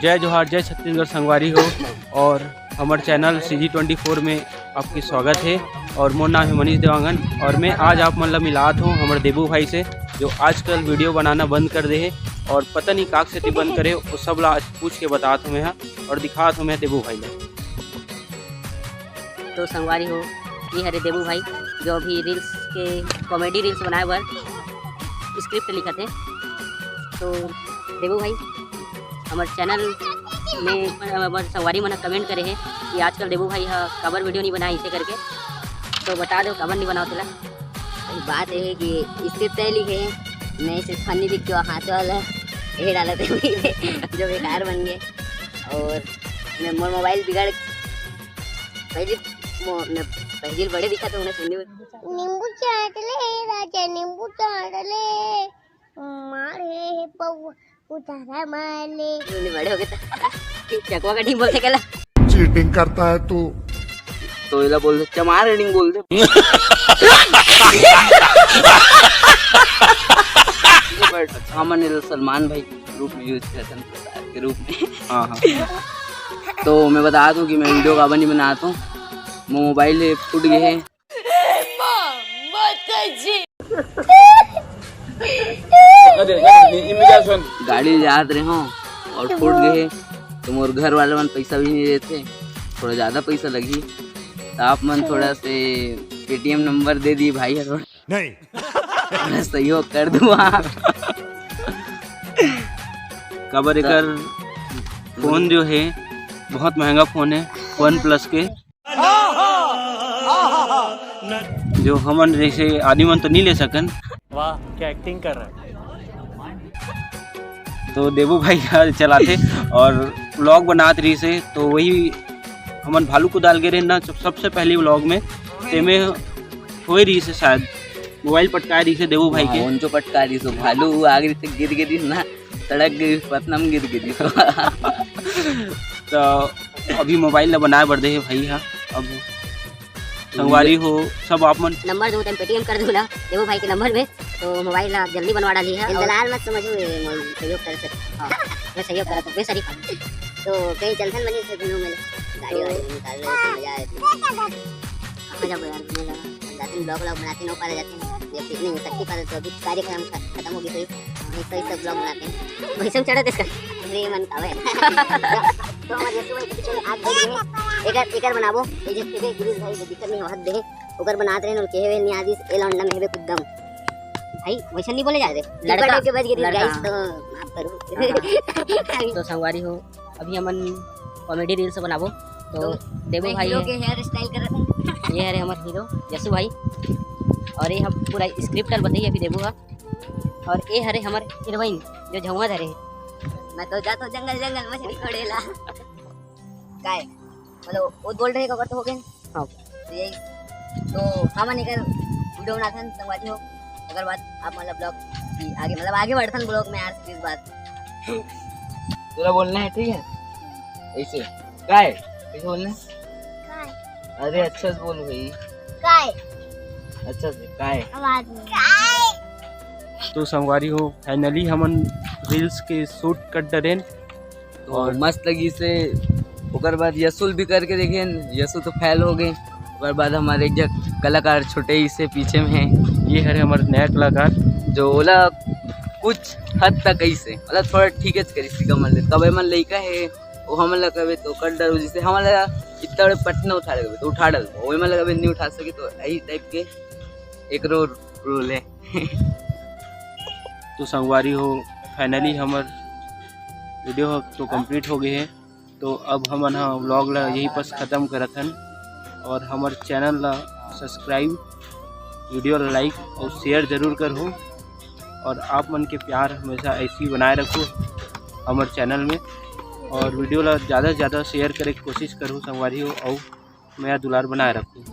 जय जोहार, जय छत्तीसगढ़ संगवारी हो। और हमारे चैनल CG24 में आपकी स्वागत है। और मोर नाम है मनीष देवांगन और मैं आज आप मतलब मिलात हूँ हमारे देबू भाई से, जो आजकल वीडियो बनाना बंद कर दे है और पता नहीं काक से बंद करे, वो सब ला पूछ के बतात हूँ मैं और दिखात हूँ मैं देबू भाई ने। तो संगवारी हो, ये हरे देबू भाई जो अभी रील्स के कॉमेडी रील्स बनाए बर स्क्रिप्ट लिखा थे। तो देबू भाई हमारे चैनल में हमारे संगवारी मन कमेंट करे हैं कि आजकल देबू भाई कवर वीडियो नहीं बनाए इसे करके, तो बता दो कवर नहीं बनाओ तेला। बात है कि स्क्रिप्ट लिखे मैं सिर्फ फनी दिख के हाथ वाला ये डाला थे जो बेकार बन गए। और मैं मोर मोबाइल बिगड़ पहले बड़े दिखा तो उन्हें सुनने नींबू चाट ले राजा नींबू चाट ले मारे पौ उतारा माले उन्हें बड़े हो गए चकवा का टीम बोलते क्या चीटिंग करता है तू तो इला बोल दे चमार रेडिंग बोल दे हमन सलमान भाई रूप यूज करते हैं के रूप में। हाँ तो मैं बता दूं कि मैं वीडियो का नहीं बनाता हूँ, मोबाइल फूट गए हैं। गाड़ी याद रहे हो और फूट गए तो मोर घर वाले मन पैसा भी नहीं देते, थोड़ा ज़्यादा पैसा लगी तो आप मन थोड़ा से पेटीएम नंबर दे दिए भाई है थोड़ा नहीं थोड़ा सहयोग कर दूँ। कबर एकर फ़ोन जो है बहुत महंगा फ़ोन है, OnePlus के, जो हमन जैसे आदमी मन तो नहीं ले सकन। वाह क्या एक्टिंग कर रहा है। तो देबू भाई चलाते और व्लॉग बनात रही से, तो वही हमन भालू को डाल के रहे ना सबसे पहले व्लॉग में तेमे हो रही से, शायद मोबाइल पटका रही से देबू भाई के जो पटका रही सो भालू आगे से गिर गई ना, सड़क गई पतनम गिर गई। तो अभी मोबाइल ला बनाए बढ़ दे है भाई। हाँ अब संगवारी हो सब आप मन नंबर दूँ पेटीएम कर दूँ ना देबू भाई के नंबर में, तो मोबाइल जल्दी बनवा डाली है। दलाल मत समझो, सहयोग कर सकते मैं सहयोग करा तो बेसरी तो कहीं चलथन बनी से घूमने में गाड़ी वाड़ी निकाल मजा आती जाते ब्लॉग बनाते हैं पाले जाते हैं नहीं सकती पाले तो अभी कार्यक्रम खत्म होगी तो सब ब्लॉग बनाते हैं वही सब चढ़ा इसका मन का तो हमारे जैसे भाई आज एकर बनाबो ए जैसे के गिरीश भाई दिक्कत नहीं हद दे ओकर बनाते रहे केवे नहीं आदिस ए लौंडा में हेबे कुदम भाई वैसे नहीं बोले जा रहे लड़का के बच गई गाइस तो माफ करो। तो संगवारी हो, अभी हमन कॉमेडी रील्स बनाबो तो देबू भाई के हेयर स्टाइल कर रहे हैं। ये है हमारे हीरो यसु भाई और ये हम पूरा स्क्रिप्ट बताइए अभी देबू का। और ये हरे हमारे हीरोइन जो झुआ धरे मैं तो जाता हूँ जंगल जंगल मछली खोड़ेला काय मतलब वो बोल रहे कवर तो हो गए। हाँ तो यही तो हम निकल वीडियो बनाथन संगवारी हो, अगर बात आप मतलब ब्लॉग आगे मतलब आगे बढ़थन ब्लॉग में यार इस बात तेरा बोलना है ठीक है ऐसे काय कैसे बोलना है? अरे अच्छा से बोल भाई काय अच्छा से काय आवाज में काय। तो संगवारी हो फाइनली हमन रील्स के शूट कर डरेन और मस्त लगी से। ओकर बाद यसुल भी करके देखे, यसु तो फैल हो गए। ओकर बाद हमारे एक जग कलाकार छोटे ही से पीछे में है, ये हरे हमारे नया कलाकार जो ओला कुछ हद तक ऐसे मतलब थोड़ा ठीक है करी कमल कब मन लइका है वो हम लगे तो कर डर जैसे हम लगा इतना बड़े पटना उठा लगे तो उठा डाल वो में लगे नहीं उठा सके तो यही टाइप के एक रोल है। तो संगवारी हो फाइनली हमार वीडियो तो कंप्लीट हो गए हैं। तो अब हमन हाँ व्लॉग ला यही बस ख़त्म करत हन और हमार चैनल ला सब्सक्राइब, वीडियो ला लाइक और शेयर ज़रूर करो और आप मन के प्यार हमेशा ऐसे ही बनाए रखो हमारे चैनल में और वीडियो ला ज़्यादा से ज़्यादा शेयर करे की कोशिश करो संगवारी हो और मेरा दुलार बनाए रखो।